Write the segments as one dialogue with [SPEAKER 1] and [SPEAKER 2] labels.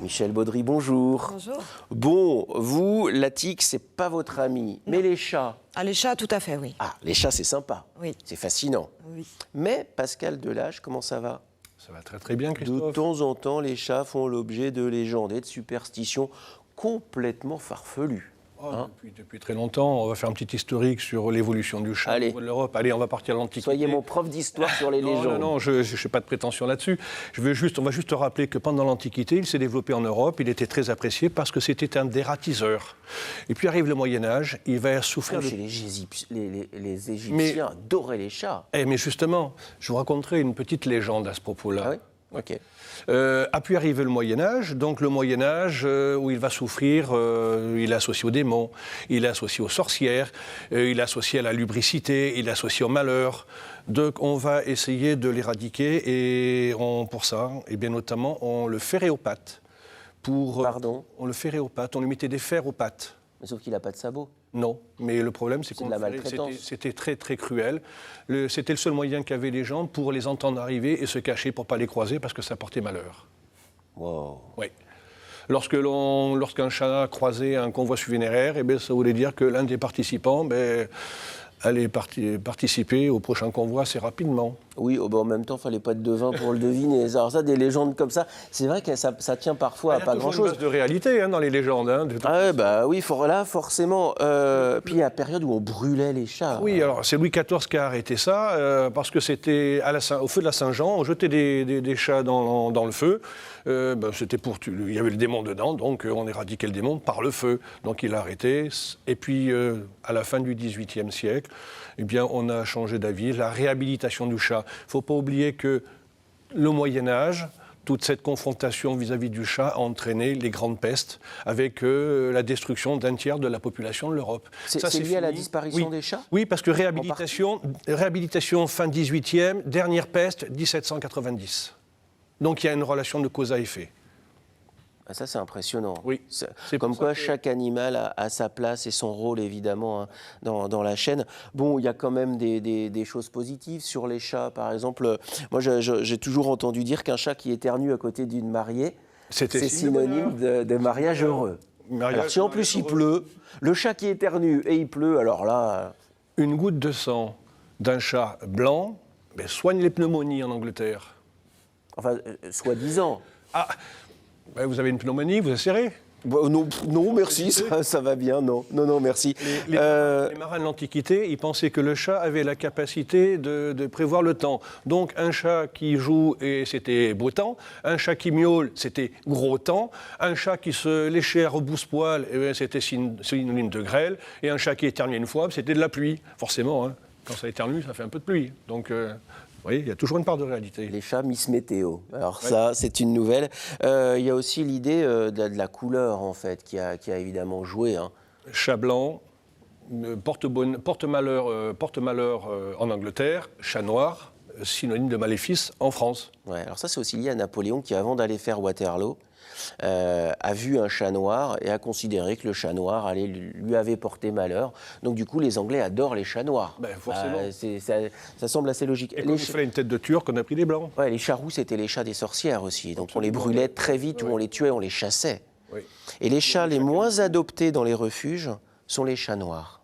[SPEAKER 1] Michel Baudry, bonjour.
[SPEAKER 2] Bonjour.
[SPEAKER 1] Bon, vous, la tique, c'est pas votre ami, mais les chats.
[SPEAKER 2] Ah, les chats, tout à fait, oui.
[SPEAKER 1] Ah, les chats, c'est sympa.
[SPEAKER 2] Oui.
[SPEAKER 1] C'est fascinant.
[SPEAKER 2] Oui.
[SPEAKER 1] Mais Pascal Delage, comment ça va?
[SPEAKER 3] Ça va très très bien,
[SPEAKER 1] De
[SPEAKER 3] Christophe.
[SPEAKER 1] temps en temps, les chats font l'objet de légendes et de superstitions complètement farfelues.
[SPEAKER 3] Depuis très longtemps, on va faire un petit historique sur l'évolution du chat au
[SPEAKER 1] Allez.
[SPEAKER 3] niveau de l'Europe. Allez, on va partir à l'Antiquité.
[SPEAKER 1] Soyez mon prof d'histoire sur les légendes.
[SPEAKER 3] Non, je n'ai pas de prétention là-dessus. On va juste rappeler que pendant l'Antiquité, il s'est développé en Europe. Il était très apprécié parce que c'était un dératiseur. Et puis arrive le Moyen-Âge, il va souffrir
[SPEAKER 1] Chez les Égyptiens adoraient les chats.
[SPEAKER 3] Mais justement, je vous raconterai une petite légende à ce propos-là.
[SPEAKER 1] Ah oui? Ok.
[SPEAKER 3] A pu arriver le Moyen-Âge, donc le Moyen-Âge où il va souffrir, il est associé aux démons, il est associé aux sorcières, il est associé à la lubricité, il est associé au malheur. Donc on va essayer de l'éradiquer et pour ça, et bien notamment, on le ferrait aux pattes.
[SPEAKER 1] Pardon?
[SPEAKER 3] On le ferrait aux pattes, on lui mettait des fers aux pattes.
[SPEAKER 1] Mais sauf qu'il n'a pas de sabots.
[SPEAKER 3] Non, mais le problème, c'est qu'on
[SPEAKER 1] de la maltraitance.
[SPEAKER 3] C'était très, très cruel. C'était le seul moyen qu'avaient les gens pour les entendre arriver et se cacher pour ne pas les croiser parce que ça portait malheur.
[SPEAKER 1] Wow.
[SPEAKER 3] Oui. Lorsqu'un chat croisait un convoi funéraire, ça voulait dire que l'un des participants allait participer au prochain convoi assez rapidement.
[SPEAKER 1] Oui, en même temps, il ne fallait pas être devin pour le deviner. Alors ça, des légendes comme ça, c'est vrai que ça tient parfois à pas grand-chose.
[SPEAKER 3] Il y a toujours une base de réalité dans les légendes.
[SPEAKER 1] Oui, là, forcément. Puis il y a la période où on brûlait les chats.
[SPEAKER 3] Oui, alors c'est Louis XIV qui a arrêté ça, parce que c'était au feu de la Saint-Jean, on jetait des chats dans le feu. C'était il y avait le démon dedans, donc on éradiquait le démon par le feu. Donc il a arrêté. Et puis, à la fin du XVIIIe siècle, on a changé d'avis. La réhabilitation du chat. Il ne faut pas oublier que le Moyen-Âge, toute cette confrontation vis-à-vis du chat a entraîné les grandes pestes avec la destruction d'un tiers de la population de l'Europe.
[SPEAKER 1] C'est lié à la disparition des chats?
[SPEAKER 3] Oui, parce que réhabilitation fin 18e, dernière peste, 1790. Donc il y a une relation de cause à effet.
[SPEAKER 1] Ah, ça, c'est impressionnant.
[SPEAKER 3] Oui.
[SPEAKER 1] C'est comme quoi chaque animal a sa place et son rôle, évidemment, dans la chaîne. Bon, il y a quand même des choses positives sur les chats. Par exemple, moi, j'ai toujours entendu dire qu'un chat qui éternue à côté d'une mariée, c'est synonyme de mariage heureux. Alors, si en plus il pleut, le chat qui éternue et il pleut, alors là...
[SPEAKER 3] Une goutte de sang d'un chat blanc soigne les pneumonies en Angleterre.
[SPEAKER 1] Enfin, soi-disant.
[SPEAKER 3] Ah, vous avez une pneumonie, vous essayerez?
[SPEAKER 1] Non, merci, ça va bien, non, merci.
[SPEAKER 3] Les marins de l'Antiquité, ils pensaient que le chat avait la capacité de prévoir le temps. Donc un chat qui joue, et c'était beau temps, un chat qui miaule, c'était gros temps, un chat qui se léchait à rebousse-poil, c'était synonyme de grêle, et un chat qui éternuait une fois, c'était de la pluie, forcément. Quand ça éternue, ça fait un peu de pluie. Donc... oui, il y a toujours une part de réalité.
[SPEAKER 1] Les chats Miss Météo. Alors ça, c'est une nouvelle. Il y a aussi l'idée de la couleur, en fait, qui a évidemment joué.
[SPEAKER 3] Chat blanc, porte-malheur en Angleterre, chat noir, synonyme de maléfice en France.
[SPEAKER 1] Ouais, alors ça, c'est aussi lié à Napoléon qui, avant d'aller faire Waterloo, a vu un chat noir et a considéré que le chat noir lui avait porté malheur. Donc du coup, les Anglais adorent les chats noirs.
[SPEAKER 3] Forcément.
[SPEAKER 1] Ça semble assez logique.
[SPEAKER 3] Et comme il fallait une tête de turc, on a pris des blancs.
[SPEAKER 1] Ouais, les chats roux, c'était les chats des sorcières aussi. Donc on les brûlait très vite, ou on les tuait, on les chassait. Oui. Et les chats les moins adoptés dans les refuges sont les chats noirs,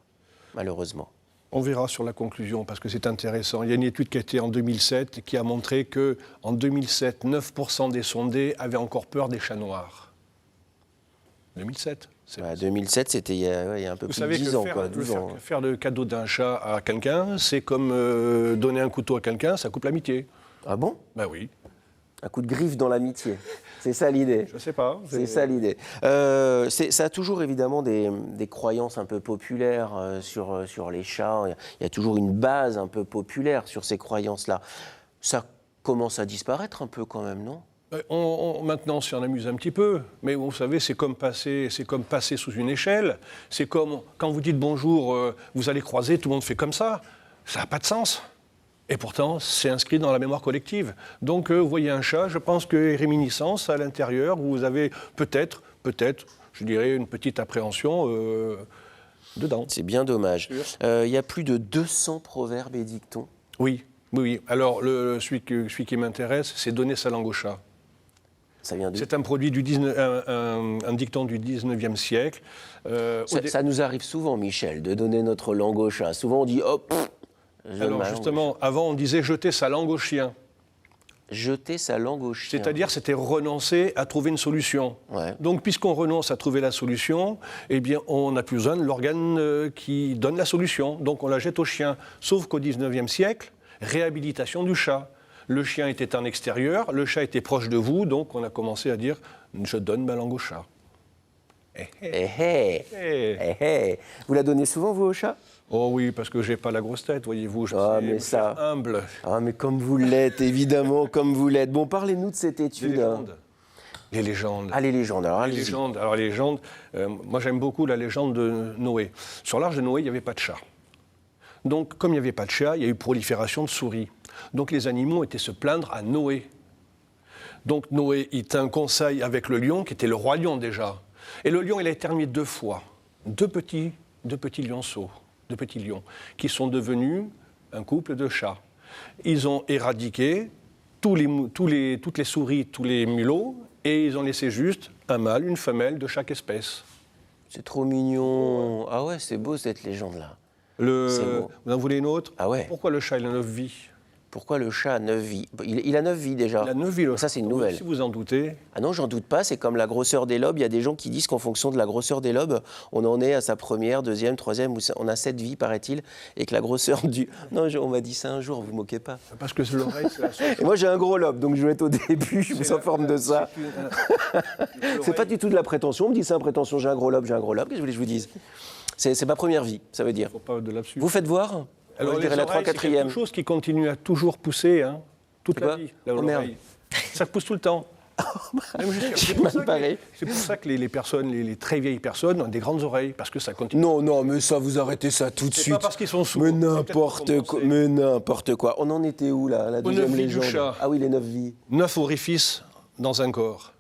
[SPEAKER 1] malheureusement.
[SPEAKER 3] On verra sur la conclusion, parce que c'est intéressant. Il y a une étude qui a été en 2007 qui a montré qu'en 2007, 9% des sondés avaient encore peur des chats noirs. 2007.
[SPEAKER 1] 2007, c'était il y a un peu plus de 10 ans.
[SPEAKER 3] Faire le cadeau d'un chat à quelqu'un, c'est comme donner un couteau à quelqu'un, ça coupe l'amitié.
[SPEAKER 1] Ah bon?
[SPEAKER 3] Ben oui.
[SPEAKER 1] Un coup de griffe dans l'amitié. C'est ça l'idée.
[SPEAKER 3] Je ne sais pas.
[SPEAKER 1] C'est ça l'idée. Ça a toujours évidemment des croyances un peu populaires sur les chats. Il y a toujours une base un peu populaire sur ces croyances-là. Ça commence à disparaître un peu quand même, non?
[SPEAKER 3] Maintenant, on s'en amuse un petit peu, mais vous savez, c'est comme passer sous une échelle. C'est comme quand vous dites bonjour, vous allez croiser, tout le monde fait comme ça. Ça n'a pas de sens. Et pourtant, c'est inscrit dans la mémoire collective. Donc, vous voyez un chat, je pense qu'il y a réminiscence à l'intérieur, où vous avez peut-être, je dirais, une petite appréhension dedans.
[SPEAKER 1] C'est bien dommage. Il y a plus de 200 proverbes et dictons.
[SPEAKER 3] Oui. Alors, celui qui m'intéresse, c'est donner sa langue au chat.
[SPEAKER 1] Ça vient d'où?
[SPEAKER 3] C'est un produit un dicton du 19e siècle.
[SPEAKER 1] Ça nous arrive souvent, Michel, de donner notre langue au chat. Souvent, on dit « hop ».
[SPEAKER 3] Alors justement, avant, on disait « jeter sa langue au chien ».
[SPEAKER 1] Jeter sa langue au chien.
[SPEAKER 3] C'est-à-dire, c'était renoncer à trouver une solution.
[SPEAKER 1] Ouais.
[SPEAKER 3] Donc, puisqu'on renonce à trouver la solution, eh bien, on n'a plus besoin de l'organe qui donne la solution. Donc, on la jette au chien. Sauf qu'au 19e siècle, réhabilitation du chat. Le chien était en extérieur, le chat était proche de vous, donc on a commencé à dire « je donne ma langue au chat ».
[SPEAKER 1] Vous la donnez souvent, vous, au chat?
[SPEAKER 3] Oh oui, parce que j'ai pas la grosse tête, voyez-vous, je suis humble.
[SPEAKER 1] Ah, mais comme vous l'êtes, évidemment, comme vous l'êtes. Bon, parlez-nous de cette étude.
[SPEAKER 3] Les légendes.
[SPEAKER 1] Ah, les légendes, alors allez-y.
[SPEAKER 3] Les légendes, moi j'aime beaucoup la légende de Noé. Sur l'arche de Noé, il n'y avait pas de chat. Donc, comme il n'y avait pas de chat, il y a eu prolifération de souris. Donc, les animaux étaient se plaindre à Noé. Donc, Noé, il tint un conseil avec le lion, qui était le roi lion déjà. Et le lion, il a été terminé 2 fois. Deux petits lionceaux. 2 petits lions, qui sont devenus un couple de chats. Ils ont éradiqué toutes les souris, tous les mulots, et ils ont laissé juste un mâle, une femelle de chaque espèce.
[SPEAKER 1] C'est trop mignon. Ah ouais, c'est beau cette légende-là.
[SPEAKER 3] Vous en voulez une autre?
[SPEAKER 1] Ah ouais.
[SPEAKER 3] Pourquoi le chat il a 9 vies?
[SPEAKER 1] Pourquoi le chat a 9 vies? Il a 9 vies déjà.
[SPEAKER 3] Il a 9 vies.
[SPEAKER 1] Ça, c'est une nouvelle.
[SPEAKER 3] Si vous en doutez.
[SPEAKER 1] Ah non, j'en doute pas. C'est comme la grosseur des lobes. Il y a des gens qui disent qu'en fonction de la grosseur des lobes, on en est à sa première, deuxième, troisième, on a 7 vies, paraît-il. Et que la grosseur du... Non, on m'a dit ça un jour, vous moquez pas.
[SPEAKER 3] Parce que l'oreille, c'est la source.
[SPEAKER 1] Et moi, j'ai un gros lobe, donc je vais être au début, je me informe de ça. C'est pas du tout de la prétention. On me dit c'est un prétention, j'ai un gros lobe. Qu'est-ce que je voulais que je vous dise? C'est ma première vie, ça veut dire.
[SPEAKER 3] Faut pas de lapsus.
[SPEAKER 1] Vous faites voir?
[SPEAKER 3] Alors,
[SPEAKER 1] je dirais la 3/4e.
[SPEAKER 3] C'est quelque chose qui continue à toujours pousser, hein, toute la vie.
[SPEAKER 1] Merde.
[SPEAKER 3] Ça pousse tout le temps.
[SPEAKER 1] C'est
[SPEAKER 3] pour ça que les personnes, les très vieilles personnes ont des grandes oreilles, parce que ça continue.
[SPEAKER 1] Non, mais ça, vous arrêtez ça tout de suite.
[SPEAKER 3] C'est pas parce qu'ils sont sourds.
[SPEAKER 1] Mais n'importe quoi. On en était où, là, la deuxième légende? Ah oui, les 9 vies.
[SPEAKER 3] 9 orifices dans un corps.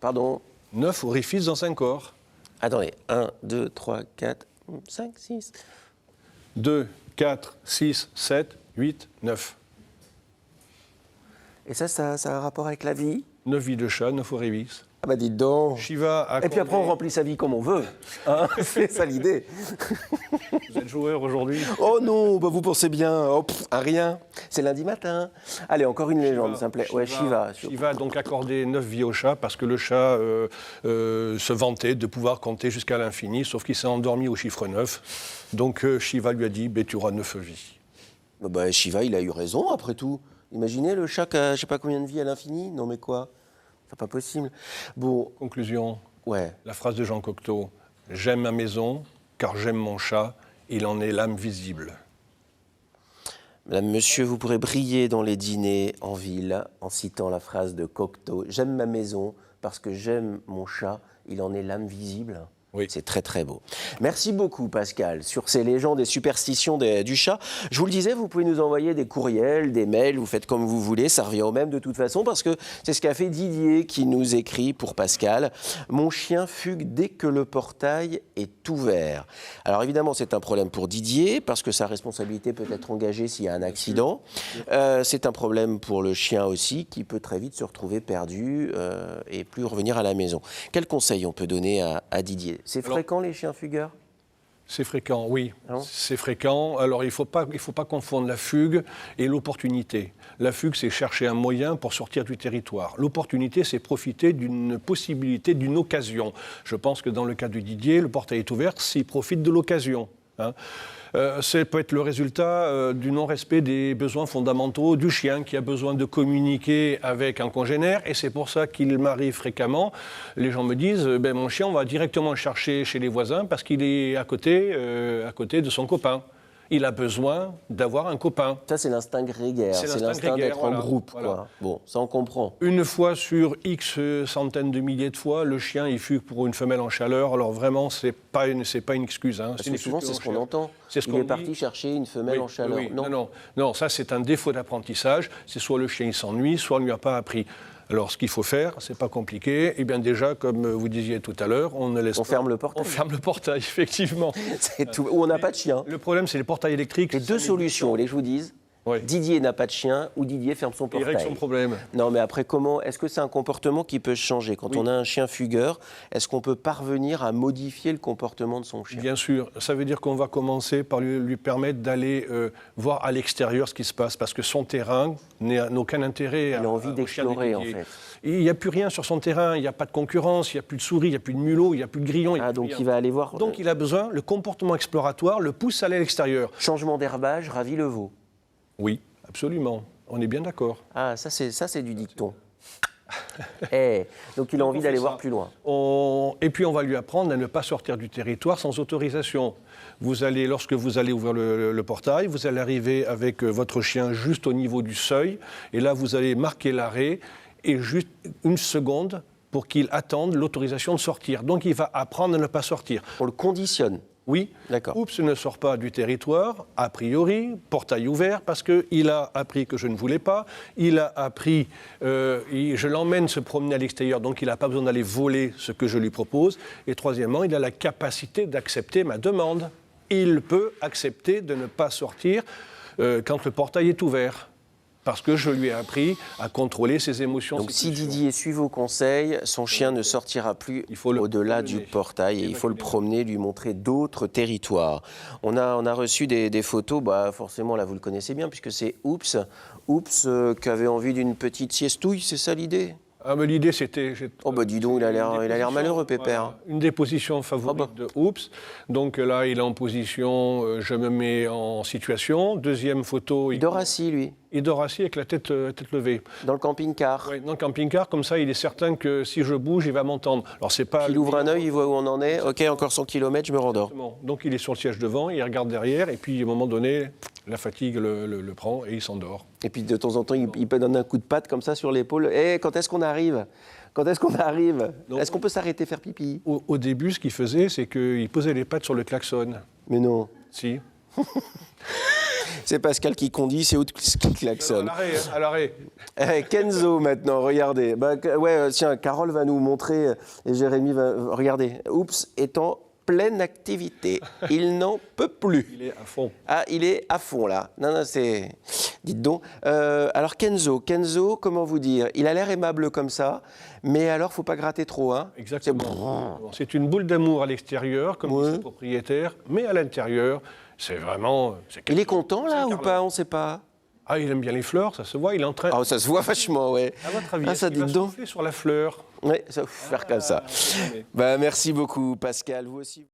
[SPEAKER 1] Pardon?
[SPEAKER 3] 9 orifices dans un corps.
[SPEAKER 1] Attendez, 1, 2, 3, 4, 5, 6.
[SPEAKER 3] 2, 4, 6, 7, 8, 9.
[SPEAKER 1] Et ça a un rapport avec la vie?
[SPEAKER 3] 9 vies de chat, 9 orifices.
[SPEAKER 1] Ah bah dites donc.
[SPEAKER 3] Shiva a
[SPEAKER 1] Et puis après, on remplit sa vie comme on veut. Hein, c'est ça l'idée.
[SPEAKER 3] Vous êtes joueur aujourd'hui?
[SPEAKER 1] Oh non, bah vous pensez bien. Oh, à rien. C'est lundi matin. Allez, encore une légende, s'il vous plaît. Ouais, Shiva.
[SPEAKER 3] Shiva a donc accordé 9 vies au chat parce que le chat se vantait de pouvoir compter jusqu'à l'infini, sauf qu'il s'est endormi au chiffre 9. Donc Shiva lui a dit, tu auras 9 vies.
[SPEAKER 1] Bah, Shiva, il a eu raison, après tout. Imaginez le chat qui a je ne sais pas combien de vies à l'infini. Non mais quoi? C'est pas possible. Bon.
[SPEAKER 3] Conclusion.
[SPEAKER 1] Ouais.
[SPEAKER 3] La phrase de Jean Cocteau. J'aime ma maison, car j'aime mon chat, il en est l'âme visible.
[SPEAKER 1] Madame, monsieur, vous pourrez briller dans les dîners en ville en citant la phrase de Cocteau. J'aime ma maison, parce que j'aime mon chat, il en est l'âme visible.
[SPEAKER 3] Oui.
[SPEAKER 1] C'est très très beau. Merci beaucoup Pascal sur ces légendes et superstitions du chat. Je vous le disais, vous pouvez nous envoyer des courriels, des mails, vous faites comme vous voulez, ça revient au même de toute façon parce que c'est ce qu'a fait Didier qui nous écrit pour Pascal. Mon chien fugue dès que le portail est ouvert. Alors évidemment c'est un problème pour Didier parce que sa responsabilité peut être engagée s'il y a un accident. C'est un problème pour le chien aussi qui peut très vite se retrouver perdu et plus revenir à la maison. Quel conseil on peut donner à Didier? C'est fréquent les chiens fugueurs?
[SPEAKER 3] C'est fréquent, oui.
[SPEAKER 1] Ah bon?
[SPEAKER 3] C'est fréquent. Alors il faut pas confondre la fugue et l'opportunité. La fugue, c'est chercher un moyen pour sortir du territoire. L'opportunité, c'est profiter d'une possibilité, d'une occasion. Je pense que dans le cas de Didier, le portail est ouvert s'il profite de l'occasion. Hein. Ça peut être le résultat du non-respect des besoins fondamentaux du chien qui a besoin de communiquer avec un congénère et c'est pour ça qu'il m'arrive fréquemment. Les gens me disent mon chien, on va directement le chercher chez les voisins parce qu'il est à côté de son copain. Il a besoin d'avoir un copain.
[SPEAKER 1] Ça, c'est l'instinct grégaire. C'est l'instinct d'être en groupe.
[SPEAKER 3] Voilà.
[SPEAKER 1] Quoi. Bon, ça, on comprend.
[SPEAKER 3] Une fois sur X centaines de milliers de fois, le chien, il fugue pour une femelle en chaleur. Alors vraiment, c'est pas une excuse. Hein.
[SPEAKER 1] Parce que souvent, c'est ce qu'on entend. Il est parti chercher une femelle en chaleur.
[SPEAKER 3] Oui. Non, ça, c'est un défaut d'apprentissage. C'est soit le chien, il s'ennuie, soit on ne lui a pas appris. Alors, ce qu'il faut faire, c'est pas compliqué. Eh bien, déjà, comme vous disiez tout à l'heure, on
[SPEAKER 1] ferme le portail.
[SPEAKER 3] On ferme le portail, effectivement.
[SPEAKER 1] C'est tout. Ou on n'a pas de chien.
[SPEAKER 3] Le problème, c'est les portails électriques.
[SPEAKER 1] Les deux solutions, vous voulez que je vous dise?
[SPEAKER 3] Ouais.
[SPEAKER 1] Didier n'a pas de chien ou Didier ferme son
[SPEAKER 3] Il
[SPEAKER 1] portail.
[SPEAKER 3] règle son problème.
[SPEAKER 1] Non, mais après, est-ce que c'est un comportement qui peut changer? Quand on a un chien fugueur, est-ce qu'on peut parvenir à modifier le comportement de son chien?
[SPEAKER 3] Bien sûr, ça veut dire qu'on va commencer par lui permettre d'aller voir à l'extérieur ce qui se passe, parce que son terrain n'a aucun intérêt.
[SPEAKER 1] Il a envie d'explorer, en fait.
[SPEAKER 3] Il n'y a plus rien sur son terrain, il n'y a pas de concurrence, il n'y a plus de souris, il n'y a plus de mulots, il n'y a plus de grillons.
[SPEAKER 1] Donc il va aller voir.
[SPEAKER 3] Donc il a besoin, le comportement exploratoire le pousse à aller à l'extérieur.
[SPEAKER 1] Changement d'herbage, ravit le veau.
[SPEAKER 3] Oui, absolument. On est bien d'accord.
[SPEAKER 1] Ah, ça c'est du dicton. Donc il a envie d'aller voir plus loin.
[SPEAKER 3] Et puis on va lui apprendre à ne pas sortir du territoire sans autorisation. Lorsque vous allez ouvrir le portail, vous allez arriver avec votre chien juste au niveau du seuil, et là vous allez marquer l'arrêt, et juste une seconde pour qu'il attende l'autorisation de sortir. Donc il va apprendre à ne pas sortir.
[SPEAKER 1] On le conditionne.
[SPEAKER 3] Oui,
[SPEAKER 1] d'accord.
[SPEAKER 3] Oups ne sort pas du territoire, a priori, portail ouvert, parce qu'il a appris que je ne voulais pas, il a appris, je l'emmène se promener à l'extérieur, donc il n'a pas besoin d'aller voler ce que je lui propose. Et troisièmement, il a la capacité d'accepter ma demande. Il peut accepter de ne pas sortir quand le portail est ouvert. Parce que je lui ai appris à contrôler ses émotions.
[SPEAKER 1] Donc si Didier suit vos conseils, son chien ne sortira plus au-delà du portail et il faut le promener, lui montrer d'autres territoires. On a reçu des photos, forcément là vous le connaissez bien puisque c'est Oups qui avait envie d'une petite siestouille, c'est ça l'idée?
[SPEAKER 3] Ah, mais l'idée, c'était...
[SPEAKER 1] dis donc, il a l'air malheureux, Pépère.
[SPEAKER 3] Voilà, une des positions favorites de Oups. Donc là, il est en position, je me mets en situation. Deuxième photo...
[SPEAKER 1] Il dort assis, lui.
[SPEAKER 3] Il dort assis avec la tête levée.
[SPEAKER 1] Dans le camping-car.
[SPEAKER 3] Oui, dans le camping-car, comme ça, il est certain que si je bouge, il va m'entendre. Alors, c'est pas...
[SPEAKER 1] Il ouvre un œil, il voit où on en est. Ok, encore 100 km, je me rendors.
[SPEAKER 3] Exactement. Donc, il est sur le siège devant, il regarde derrière, et puis, à un moment donné, la fatigue le prend et il s'endort.
[SPEAKER 1] Et puis, de temps en temps, il peut donner un coup de patte comme ça sur l'épaule. Quand est-ce qu'on arrive? Quand est-ce qu'on arrive? Est-ce qu'on peut s'arrêter faire pipi?
[SPEAKER 3] Au début, ce qu'il faisait, c'est qu'il posait les pattes sur le klaxon.
[SPEAKER 1] Mais non.
[SPEAKER 3] Si.
[SPEAKER 1] C'est Pascal qui conduit, c'est Oups qui klaxonne.
[SPEAKER 3] À l'arrêt.
[SPEAKER 1] Kenzo maintenant, regardez. Tiens, Carole va nous montrer et Jérémy va... Regardez, Oups est en pleine activité. Il n'en peut plus.
[SPEAKER 3] Il est à fond.
[SPEAKER 1] Ah, il est à fond là. Non, c'est... Dites donc. Alors Kenzo, comment vous dire? Il a l'air aimable comme ça, mais alors faut pas gratter trop, hein?
[SPEAKER 3] Exactement. C'est une boule d'amour à l'extérieur, comme dit son propriétaire, mais à l'intérieur, c'est vraiment...
[SPEAKER 1] Il est content là ou pas? On ne sait pas.
[SPEAKER 3] Ah, il aime bien les fleurs, ça se voit, il est en train...
[SPEAKER 1] Ah, ça se voit vachement, ouais.
[SPEAKER 3] À votre avis,
[SPEAKER 1] ça
[SPEAKER 3] il va souffler sur la fleur?
[SPEAKER 1] Oui, ça va faire comme ça. Merci beaucoup, Pascal. Vous aussi.